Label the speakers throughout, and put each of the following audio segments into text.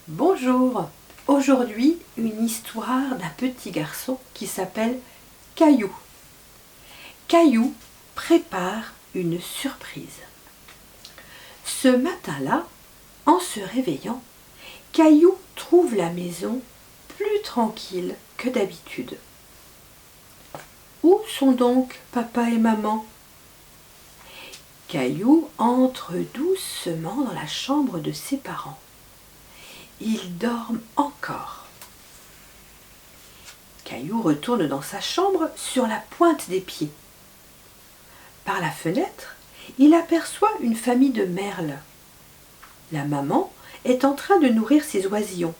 Speaker 1: Bonjour, aujourd'hui une histoire d'un petit garçon qui s'appelle Caillou. Caillou prépare une surprise. Ce matin-là, en se réveillant, Caillou trouve la maison plus tranquille que d'habitude. Où sont donc papa et maman? Caillou entre doucement dans la chambre de ses parents. Ils dorment encore. Caillou retourne dans sa chambre sur la pointe des pieds. Par la fenêtre, il aperçoit une famille de merles. La maman est en train de nourrir ses oisillons.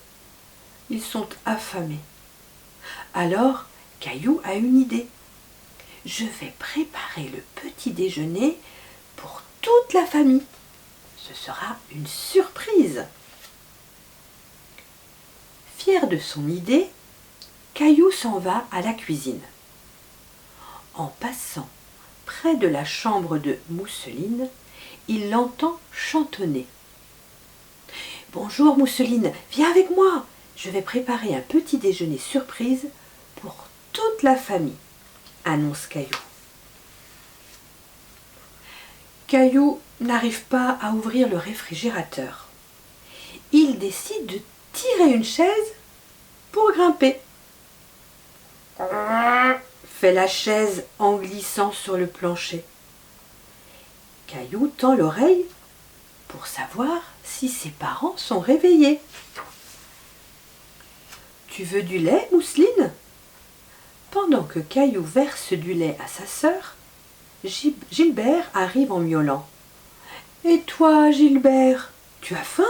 Speaker 1: Ils sont affamés. Alors, Caillou a une idée. Je vais préparer le petit déjeuner pour toute la famille. Ce sera une surprise. Fier de son idée, Caillou s'en va à la cuisine. En passant près de la chambre de Mousseline, il l'entend chantonner. « Bonjour Mousseline, viens avec moi, je vais préparer un petit déjeuner surprise pour toute la famille », annonce Caillou. Caillou n'arrive pas à ouvrir le réfrigérateur. Il décide de tirer une chaise pour grimper. Fait la chaise en glissant sur le plancher. Caillou tend l'oreille pour savoir si ses parents sont réveillés. « Tu veux du lait, Mousseline ?» Pendant que Caillou verse du lait à sa sœur, Gilbert arrive en miaulant. « Et toi, Gilbert, tu as faim ?»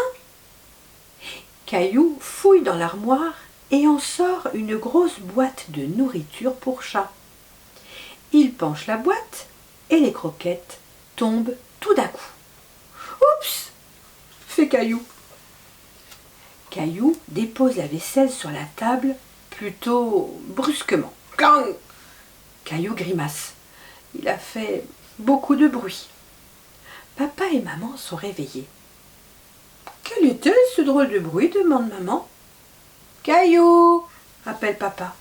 Speaker 1: Caillou fouille dans l'armoire et en sort une grosse boîte de nourriture pour chat. Il penche la boîte et les croquettes tombent tout d'un coup. « Oups !» fait Caillou. Caillou dépose la vaisselle sur la table plutôt brusquement. Clang ! Caillou grimace. Il a fait beaucoup de bruit. Papa et maman sont réveillés. « Quel était ce drôle de bruit ?» demande maman. « Caillou !» appelle papa.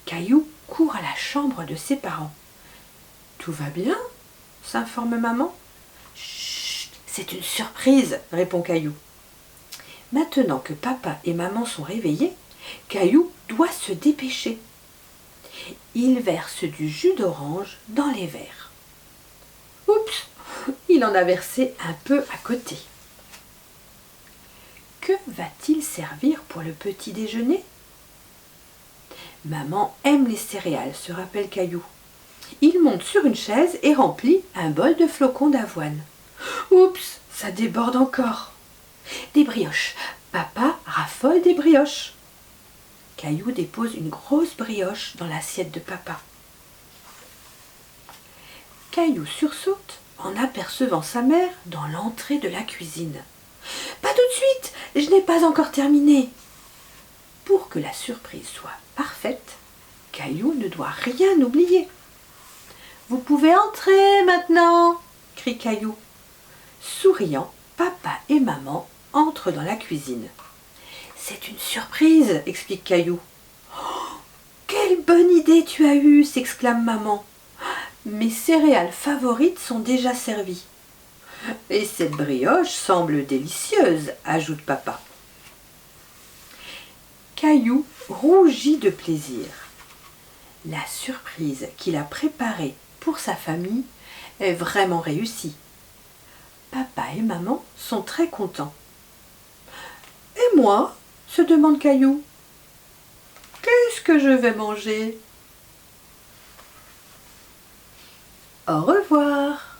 Speaker 1: Caillou court à la chambre de ses parents. « Tout va bien ?» s'informe maman. « Chut, c'est une surprise !» répond Caillou. Maintenant que papa et maman sont réveillés, Caillou doit se dépêcher. Il verse du jus d'orange dans les verres. Oups, il en a versé un peu à côté. Que va-t-il servir pour le petit déjeuner? Maman aime les céréales, se rappelle Caillou. Il monte sur une chaise et remplit un bol de flocons d'avoine. Oups, ça déborde encore. Des brioches. Papa raffole des brioches. Caillou dépose une grosse brioche dans l'assiette de papa. Caillou sursaute en apercevant sa mère dans l'entrée de la cuisine. « Pas tout de suite, je n'ai pas encore terminé !» Pour que la surprise soit parfaite, Caillou ne doit rien oublier. « Vous pouvez entrer maintenant !» crie Caillou. Souriant, papa et maman entrent dans la cuisine. « C'est une surprise !» explique Caillou. Oh, « Quelle bonne idée tu as eue !» s'exclame maman. « Mes céréales favorites sont déjà servies. » « Et cette brioche semble délicieuse !» ajoute papa. Caillou rougit de plaisir. La surprise qu'il a préparée pour sa famille est vraiment réussie. Papa et maman sont très contents. « Et moi ?» se demande Caillou. « Qu'est-ce que je vais manger ?» Au revoir.